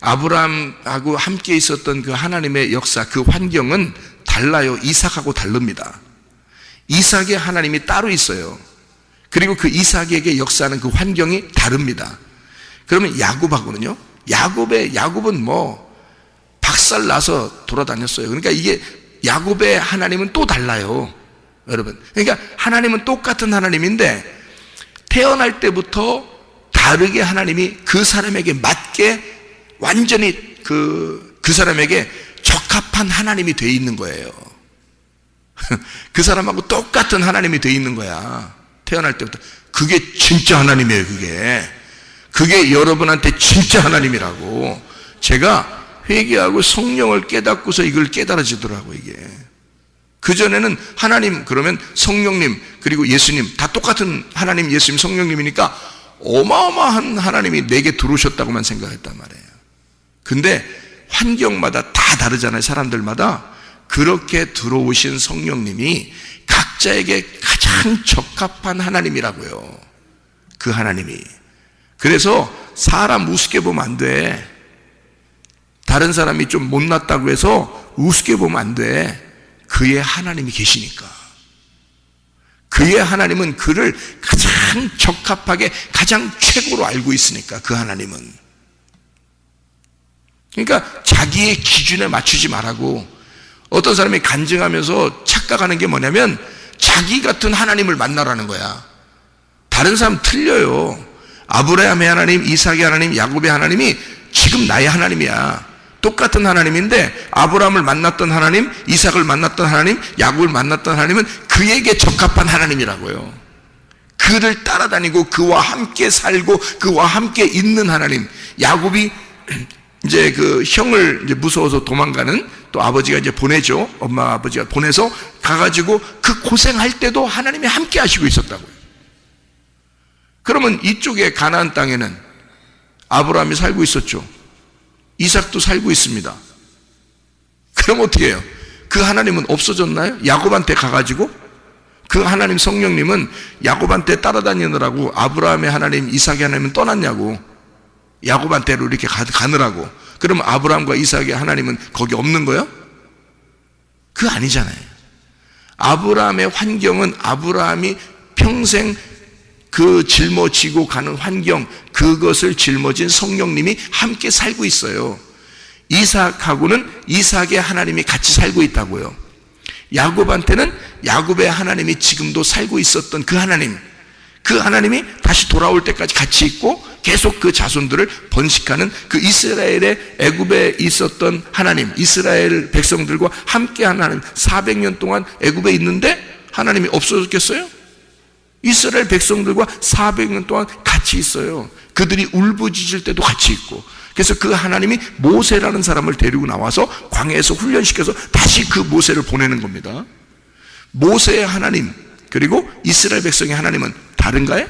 아브라함하고 함께 있었던 그 하나님의 역사, 그 환경은 달라요. 이삭하고 다릅니다. 이삭의 하나님이 따로 있어요. 그리고 그 이삭에게 역사하는 그 환경이 다릅니다. 그러면 야곱하고는요, 야곱은 박살 나서 돌아다녔어요. 그러니까 이게 야곱의 하나님은 또 달라요, 여러분. 그러니까 하나님은 똑같은 하나님인데 태어날 때부터 다르게 하나님이 그 사람에게 맞게 완전히 그 사람에게 적합한 하나님이 돼 있는 거예요. 그 사람하고 똑같은 하나님이 돼 있는 거야, 태어날 때부터. 그게 진짜 하나님이에요. 그게 여러분한테 진짜 하나님이라고. 제가 회개하고 성령을 깨닫고서 이걸 깨달아지더라고. 이게 그전에는 하나님 그러면 성령님 그리고 예수님 다 똑같은 하나님, 예수님, 성령님이니까 어마어마한 하나님이 내게 들어오셨다고만 생각했단 말이에요. 근데 환경마다 다 다르잖아요. 사람들마다. 그렇게 들어오신 성령님이 각자에게 가장 적합한 하나님이라고요, 그 하나님이. 그래서 사람 우습게 보면 안 돼. 다른 사람이 좀 못났다고 해서 우습게 보면 안 돼. 그의 하나님이 계시니까. 그의 하나님은 그를 가장 적합하게 가장 최고로 알고 있으니까, 그 하나님은. 그러니까 자기의 기준에 맞추지 말라고. 어떤 사람이 간증하면서 착각하는 게 뭐냐면 자기 같은 하나님을 만나라는 거야. 다른 사람 틀려요. 아브라함의 하나님, 이삭의 하나님, 야곱의 하나님이 지금 나의 하나님이야. 똑같은 하나님인데 아브라함을 만났던 하나님, 이삭을 만났던 하나님, 야곱을 만났던 하나님은 그에게 적합한 하나님이라고요. 그를 따라다니고 그와 함께 살고 그와 함께 있는 하나님. 야곱이 이제 그 형을 이제 무서워서 도망가는, 또 아버지가 이제 보내죠. 엄마 아버지가 보내서 가가지고 그 고생할 때도 하나님이 함께 하시고 있었다고요. 그러면 이쪽에 가나안 땅에는 아브라함이 살고 있었죠. 이삭도 살고 있습니다. 그럼 어떻게 해요? 그 하나님은 없어졌나요? 야곱한테 가가지고 그 하나님 성령님은 야곱한테 따라다니느라고 아브라함의 하나님, 이삭의 하나님은 떠났냐고. 야곱한테로 이렇게 가느라고. 그러면 아브라함과 이삭의 하나님은 거기 없는 거예요? 그거 아니잖아요. 아브라함의 환경은 아브라함이 평생 그 짊어지고 가는 환경, 그것을 짊어진 성령님이 함께 살고 있어요. 이삭하고는 이삭의 하나님이 같이 살고 있다고요. 야곱한테는 야곱의 하나님이 지금도 살고 있었던 그 하나님, 그 하나님이 다시 돌아올 때까지 같이 있고 계속 그 자손들을 번식하는 그 이스라엘의 애굽에 있었던 하나님, 이스라엘 백성들과 함께한 하나님. 400년 동안 애굽에 있는데 하나님이 없어졌겠어요? 이스라엘 백성들과 400년 동안 같이 있어요. 그들이 울부짖을 때도 같이 있고. 그래서 그 하나님이 모세라는 사람을 데리고 나와서 광야에서 훈련시켜서 다시 그 모세를 보내는 겁니다. 모세의 하나님 그리고 이스라엘 백성의 하나님은 다른가요?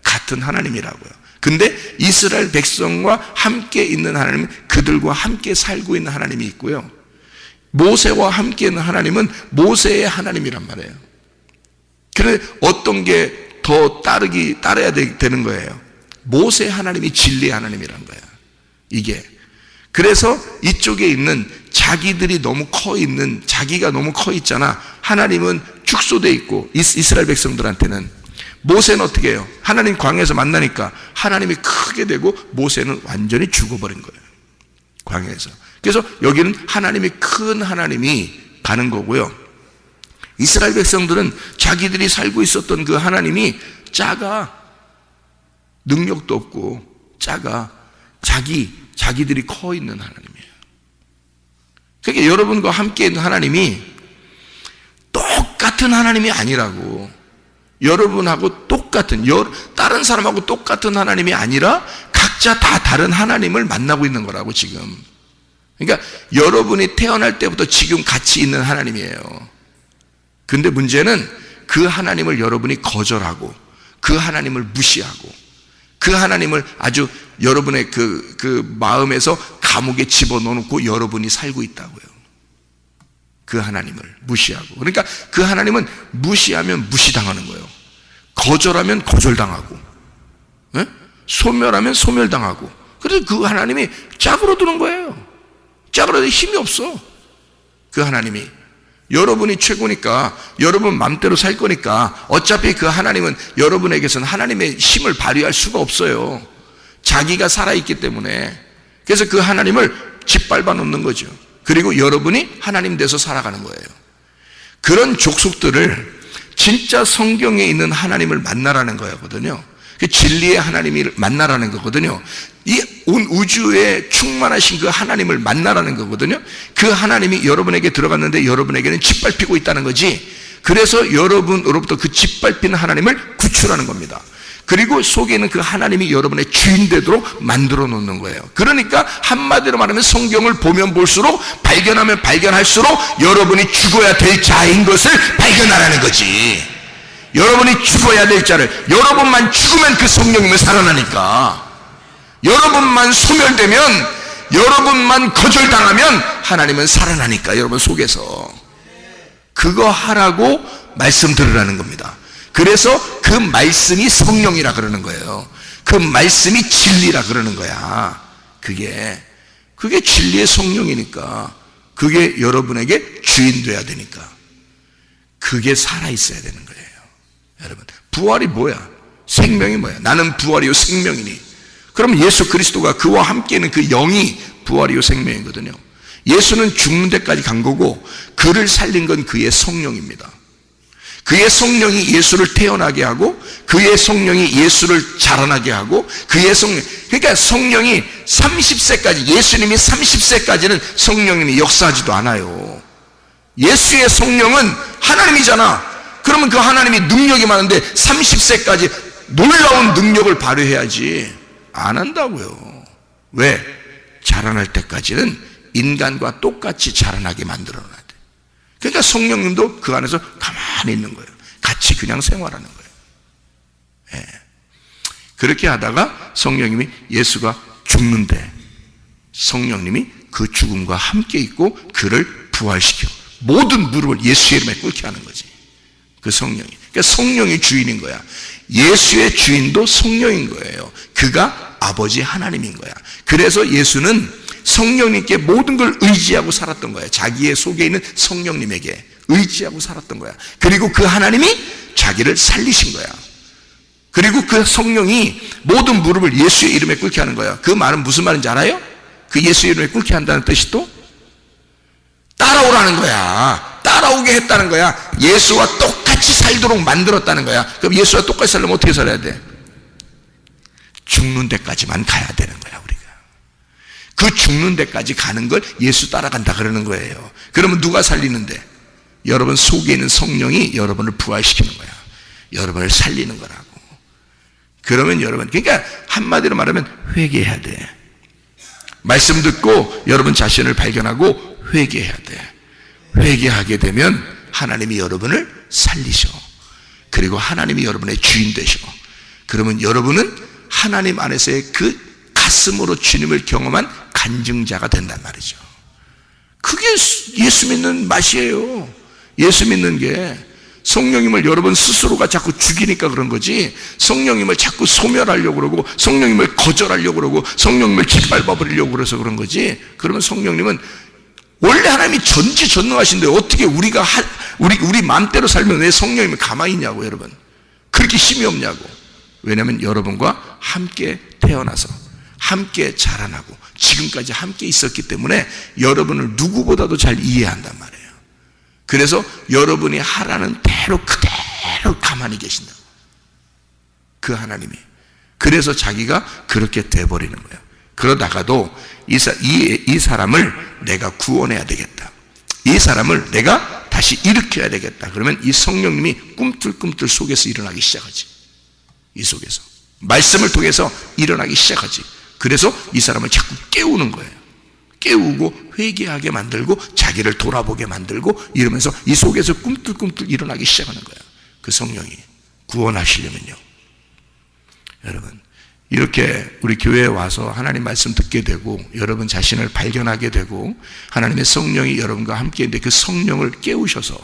같은 하나님이라고요. 근데 이스라엘 백성과 함께 있는 하나님은 그들과 함께 살고 있는 하나님이 있고요. 모세와 함께 있는 하나님은 모세의 하나님이란 말이에요. 그런데 어떤 게 더 따라야 되는 거예요. 모세의 하나님이 진리의 하나님이란 거예요. 이게. 그래서 이쪽에 있는 자기들이 너무 자기가 너무 커 있잖아. 하나님은 축소돼 있고 이스라엘 백성들한테는. 모세는 어떻게 해요? 하나님 광야에서 만나니까 하나님이 크게 되고 모세는 완전히 죽어버린 거예요. 광야에서. 그래서 여기는 하나님이 큰 하나님이 가는 거고요. 이스라엘 백성들은 자기들이 살고 있었던 그 하나님이 작아. 능력도 없고 작아. 자기들이 커 있는 하나님이에요. 그러니까 여러분과 함께 있는 하나님이 똑같은 하나님이 아니라고. 여러분하고 똑같은, 다른 사람하고 똑같은 하나님이 아니라 각자 다 다른 하나님을 만나고 있는 거라고 지금. 그러니까 여러분이 태어날 때부터 지금 같이 있는 하나님이에요. 근데 문제는 그 하나님을 여러분이 거절하고 그 하나님을 무시하고 그 하나님을 아주 여러분의 그 마음에서 감옥에 집어넣어놓고 여러분이 살고 있다고요. 그 하나님을 무시하고. 그러니까 그 하나님은 무시하면 무시당하는 거예요. 거절하면 거절당하고, 소멸하면 소멸당하고. 그래서 그 하나님이 짝으로 드는 거예요. 짝으로 들 힘이 없어. 그 하나님이. 여러분이 최고니까 여러분 맘대로 살 거니까 어차피 그 하나님은 여러분에게서는 하나님의 힘을 발휘할 수가 없어요. 자기가 살아있기 때문에. 그래서 그 하나님을 짓밟아 놓는 거죠. 그리고 여러분이 하나님 돼서 살아가는 거예요. 그런 족속들을 진짜 성경에 있는 하나님을 만나라는 거거든요. 그 진리의 하나님을 만나라는 거거든요. 이 온 우주에 충만하신 그 하나님을 만나라는 거거든요. 그 하나님이 여러분에게 들어갔는데 여러분에게는 짓밟히고 있다는 거지. 그래서 여러분으로부터 그 짓밟히는 하나님을 구출하는 겁니다. 그리고 속에 있는 그 하나님이 여러분의 주인 되도록 만들어 놓는 거예요. 그러니까 한마디로 말하면 성경을 보면 볼수록, 발견하면 발견할수록 여러분이 죽어야 될 자인 것을 발견하라는 거지. 여러분이 죽어야 될 자를, 여러분만 죽으면 그 성령님은 살아나니까. 여러분만 소멸되면, 여러분만 거절당하면 하나님은 살아나니까. 여러분 속에서 그거 하라고 말씀 들으라는 겁니다. 그래서 그 말씀이 성령이라 그러는 거예요. 그 말씀이 진리라 그러는 거야. 그게 진리의 성령이니까. 그게 여러분에게 주인 돼야 되니까. 그게 살아있어야 되는 거예요. 여러분, 부활이 뭐야? 생명이 뭐야? 나는 부활이요 생명이니. 그럼 예수 그리스도가 그와 함께는 그 영이 부활이요 생명이거든요. 예수는 죽는 데까지 간 거고 그를 살린 건 그의 성령입니다. 그의 성령이 예수를 태어나게 하고 그의 성령이 예수를 자라나게 하고 그의 성령, 그러니까 성령이 30세까지, 예수님이 30세까지는 성령님이 역사하지도 않아요. 예수의 성령은 하나님이잖아. 그러면 그 하나님이 능력이 많은데 30세까지 놀라운 능력을 발휘해야지. 안 한다고요. 왜? 자라날 때까지는 인간과 똑같이 자라나게 만들어놔야 돼. 그러니까 성령님도 그 안에서 가만히 있는 거예요. 같이 그냥 생활하는 거예요. 예. 그렇게 하다가 성령님이, 예수가 죽는데 성령님이 그 죽음과 함께 있고 그를 부활시켜 모든 무릎을 예수의 이름에 꿇게 하는 거지. 그 성령이. 그러니까 성령이 주인인 거야. 예수의 주인도 성령인 거예요. 그가 아버지 하나님인 거야. 그래서 예수는 성령님께 모든 걸 의지하고 살았던 거야. 자기의 속에 있는 성령님에게 의지하고 살았던 거야. 그리고 그 하나님이 자기를 살리신 거야. 그리고 그 성령이 모든 무릎을 예수의 이름에 꿇게 하는 거야. 그 말은 무슨 말인지 알아요? 그 예수의 이름에 꿇게 한다는 뜻이 또 따라오라는 거야. 따라오게 했다는 거야. 예수와 똑같이 살도록 만들었다는 거야. 그럼 예수와 똑같이 살려면 어떻게 살아야 돼? 죽는 데까지만 가야 되는 거야, 우리가. 그 죽는 데까지 가는 걸 예수 따라간다 그러는 거예요. 그러면 누가 살리는데? 여러분 속에 있는 성령이 여러분을 부활시키는 거야. 여러분을 살리는 거라고. 그러면 여러분, 그러니까 한마디로 말하면 회개해야 돼. 말씀 듣고 여러분 자신을 발견하고 회개해야 돼. 회개하게 되면 하나님이 여러분을 살리셔. 그리고 하나님이 여러분의 주인 되셔. 그러면 여러분은 하나님 안에서의 그 가슴으로 주님을 경험한 간증자가 된단 말이죠. 그게 예수 믿는 맛이에요. 예수 믿는 게 성령님을 여러분 스스로가 자꾸 죽이니까 그런 거지, 성령님을 자꾸 소멸하려고 그러고 성령님을 거절하려고 그러고 성령님을 짓밟아버리려고 그래서 그런 거지. 그러면 성령님은 원래 하나님이 전지전능하신데 어떻게 우리 마음대로 살면 왜 성령님이 가만히 있냐고. 여러분 그렇게 힘이 없냐고. 왜냐하면 여러분과 함께 태어나서 함께 자라나고 지금까지 함께 있었기 때문에 여러분을 누구보다도 잘 이해한단 말이에요. 그래서 여러분이 하라는 대로 그대로 가만히 계신다고, 그 하나님이. 그래서 자기가 그렇게 돼버리는 거예요. 그러다가도 이 사람을 내가 구원해야 되겠다, 이 사람을 내가 다시 일으켜야 되겠다. 그러면 이 성령님이 꿈틀꿈틀 속에서 일어나기 시작하지. 이 속에서 말씀을 통해서 일어나기 시작하지. 그래서 이 사람을 자꾸 깨우는 거예요. 깨우고 회개하게 만들고 자기를 돌아보게 만들고 이러면서 이 속에서 꿈틀꿈틀 일어나기 시작하는 거예요. 그 성령이 구원하시려면요. 여러분 이렇게 우리 교회에 와서 하나님 말씀 듣게 되고 여러분 자신을 발견하게 되고 하나님의 성령이 여러분과 함께 있는데 그 성령을 깨우셔서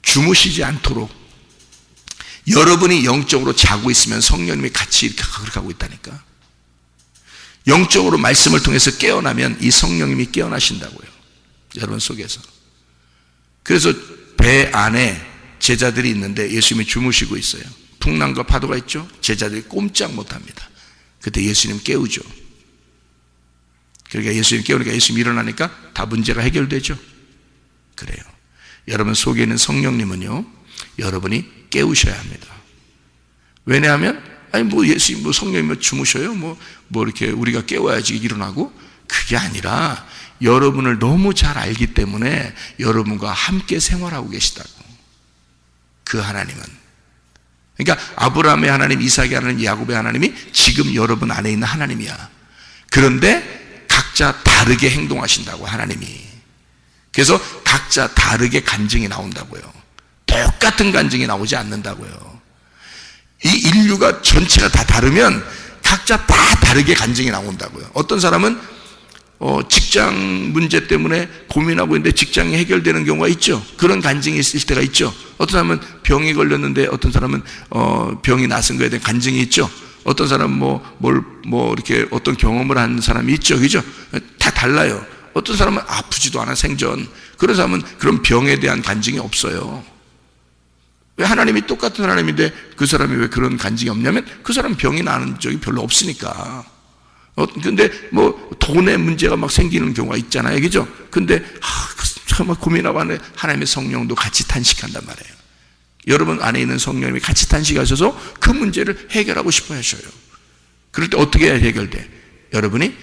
주무시지 않도록 여러분이 영적으로 자고 있으면 성령님이 같이 이렇게 하고 있다니까. 영적으로 말씀을 통해서 깨어나면 이 성령님이 깨어나신다고요, 여러분 속에서. 그래서 배 안에 제자들이 있는데 예수님이 주무시고 있어요. 풍랑과 파도가 있죠. 제자들이 꼼짝 못합니다. 그때 예수님 깨우죠. 그러니까 예수님 깨우니까 예수님 일어나니까 다 문제가 해결되죠. 그래요. 여러분 속에 있는 성령님은요, 여러분이 깨우셔야 합니다. 왜냐하면 예수님 성령님이 주무셔요? 뭐 이렇게 우리가 깨워야지 일어나고? 그게 아니라 여러분을 너무 잘 알기 때문에 여러분과 함께 생활하고 계시다고. 그 하나님은. 그러니까 아브라함의 하나님, 이삭의 하나님, 야곱의 하나님이 지금 여러분 안에 있는 하나님이야. 그런데 각자 다르게 행동하신다고, 하나님이. 그래서 각자 다르게 간증이 나온다고요. 똑같은 간증이 나오지 않는다고요. 이 인류가 전체가 다 다르면 각자 다 다르게 간증이 나온다고요. 어떤 사람은 직장 문제 때문에 고민하고 있는데 직장이 해결되는 경우가 있죠. 그런 간증이 있을 때가 있죠. 어떤 사람은 병이 걸렸는데 어떤 사람은 병이 낫은 거에 대한 간증이 있죠. 어떤 사람은 이렇게 어떤 경험을 한 사람이 있죠. 그죠? 다 달라요. 어떤 사람은 아프지도 않아, 생전. 그런 사람은 그런 병에 대한 간증이 없어요. 왜? 하나님이 똑같은 하나님인데 그 사람이 왜 그런 간증이 없냐면 그 사람 병이 나는 적이 별로 없으니까. 근데 돈의 문제가 막 생기는 경우가 있잖아요. 그죠? 근데 정말 고민하고 하는 하나님의 성령도 같이 탄식한단 말이에요. 여러분 안에 있는 성령님이 같이 탄식하셔서 그 문제를 해결하고 싶어 하셔요. 그럴 때 어떻게 해야 해결돼? 여러분이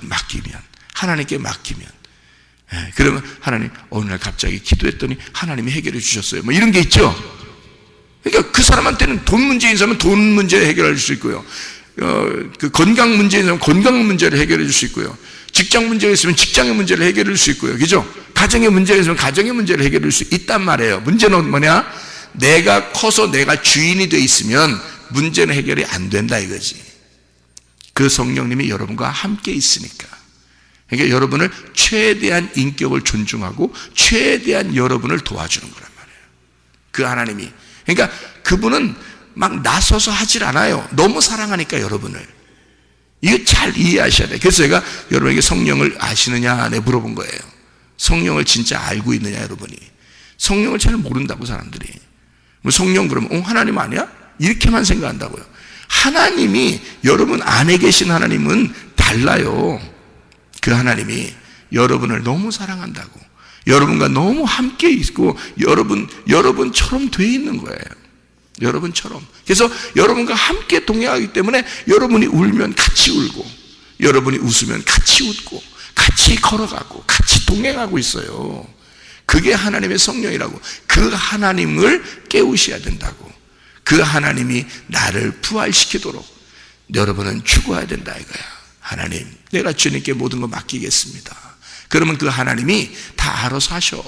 맡기면, 하나님께 맡기면. 그러면 하나님, 어느 날 갑자기 기도했더니 하나님이 해결해 주셨어요. 뭐 이런 게 있죠. 그러니까 그 사람한테는 돈 문제인 사람은 돈 문제를 해결할 수 있고요. 그 건강 문제인 사람은 건강 문제를 해결해 줄 수 있고요. 직장 문제가 있으면 직장의 문제를 해결해 줄 수 있고요. 그죠? 가정의 문제가 있으면 가정의 문제를 해결해 줄 수 있단 말이에요. 문제는 뭐냐? 내가 커서 내가 주인이 돼 있으면 문제는 해결이 안 된다 이거지. 그 성령님이 여러분과 함께 있으니까. 그러니까 여러분을 최대한 인격을 존중하고 최대한 여러분을 도와주는 거란 말이에요. 그 하나님이. 그러니까 그분은 막 나서서 하질 않아요. 너무 사랑하니까 여러분을. 이거 잘 이해하셔야 돼요. 그래서 제가 여러분에게 성령을 아시느냐 물어본 거예요. 성령을 진짜 알고 있느냐 여러분이. 성령을 잘 모른다고 사람들이. 뭐 성령 그러면 하나님 아니야? 이렇게만 생각한다고요. 하나님이 여러분 안에 계신 하나님은 달라요. 그 하나님이 여러분을 너무 사랑한다고. 여러분과 너무 함께 있고 여러분처럼 돼 있는 거예요. 여러분처럼. 그래서 여러분과 함께 동행하기 때문에 여러분이 울면 같이 울고 여러분이 웃으면 같이 웃고 같이 걸어가고 같이 동행하고 있어요. 그게 하나님의 성령이라고. 그 하나님을 깨우셔야 된다고. 그 하나님이 나를 부활시키도록 여러분은 죽어야 된다 이거야. 하나님, 내가 주님께 모든 거 맡기겠습니다. 그러면 그 하나님이 다 알아서 하셔.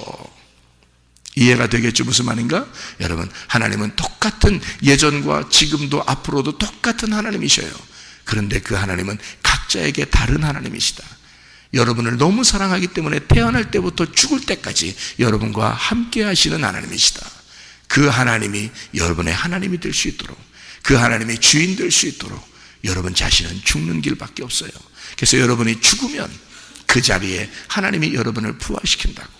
이해가 되겠죠? 무슨 말인가? 여러분, 하나님은 똑같은 예전과 지금도 앞으로도 똑같은 하나님이셔요. 그런데 그 하나님은 각자에게 다른 하나님이시다. 여러분을 너무 사랑하기 때문에 태어날 때부터 죽을 때까지 여러분과 함께 하시는 하나님이시다. 그 하나님이 여러분의 하나님이 될 수 있도록, 그 하나님의 주인 될 수 있도록 여러분 자신은 죽는 길밖에 없어요. 그래서 여러분이 죽으면 그 자리에 하나님이 여러분을 부활시킨다고.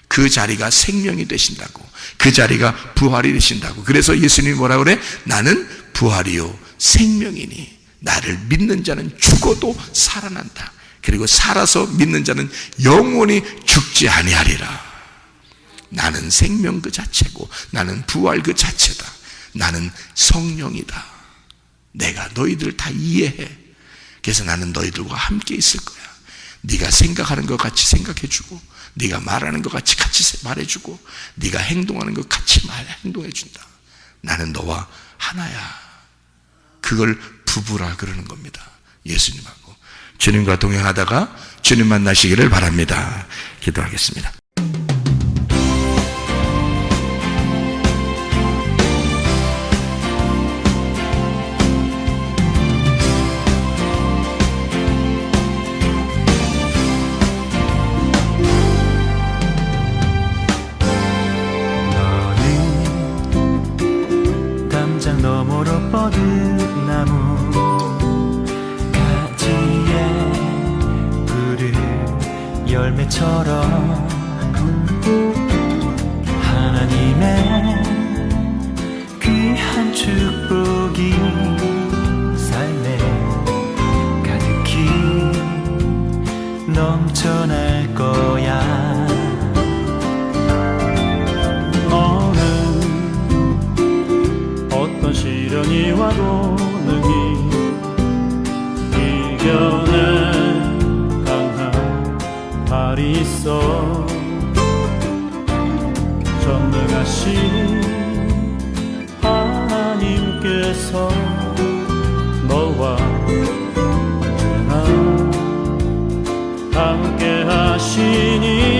그 자리가 생명이 되신다고. 그 자리가 부활이 되신다고. 그래서 예수님이 뭐라 그래? 나는 부활이요 생명이니 나를 믿는 자는 죽어도 살아난다. 그리고 살아서 믿는 자는 영원히 죽지 아니하리라. 나는 생명 그 자체고 나는 부활 그 자체다. 나는 성령이다. 내가 너희들을 다 이해해. 그래서 나는 너희들과 함께 있을 거야. 네가 생각하는 것 같이 생각해주고 네가 말하는 것 같이 말해주고 네가 행동하는 것 같이 행동해준다. 나는 너와 하나야. 그걸 부부라 그러는 겁니다. 예수님하고. 주님과 동행하다가 주님 만나시기를 바랍니다. 기도하겠습니다. 너머로 뻗은 나무 가지에 푸른 열매처럼 하나님의 귀한 축복이 삶에 가득히 넘쳐날 거야. 시련이 와도 능히 이겨낸 강한 발이 있어. 전능하신 하나님께서 너와 언제나 함께 하시니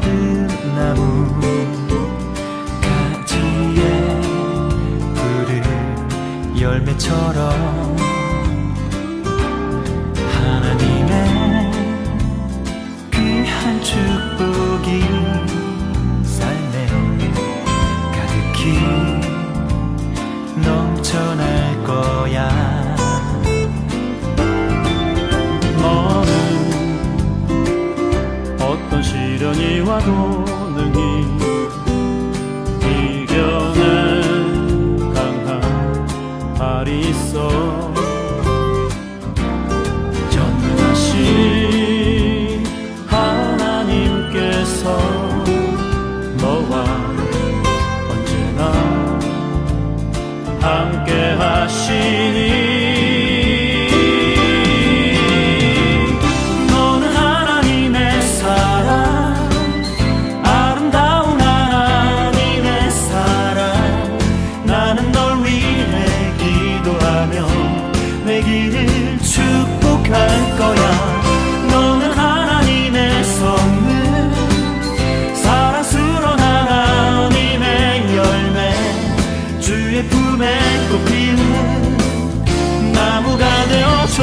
그 나무 가지에 푸른 열매처럼 하나님의 귀한 축복이 삶에 가득히 넘쳐날 거야. 너는 어떤 시련이 와도 능히 이겨낸 강한 발이 있어. 전능하신 하나님께서 너와 언제나 함께 하시니 너는 하나님의 사랑, 아름다운 하나님의 사랑. 나는 널 위해 기도하며 내 길을 축복할 거야. 너는 하나님의 선물, 사랑스러운 하나님의 열매, 주의 품에 꽃피는 나무가 되어줘.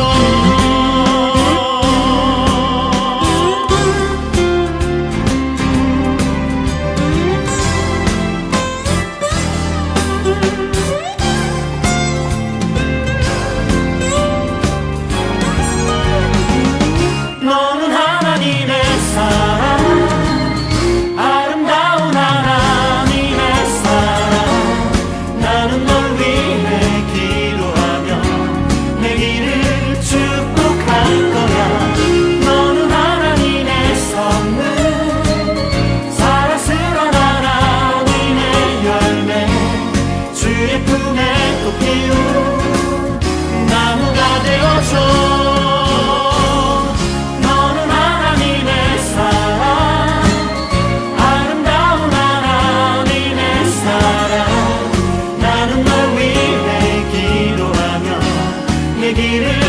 너는 하나님의 사랑, 아름다운 하나님의 사랑. 나는 널 위해 기도하며 내 길을 축복할 거야. 너는 하나님의 선물, 사랑스러운 하나님의 열매, 주의 품에 꽃피운 나무가 되어줘. 나는 널 위해 기도하며 내 길을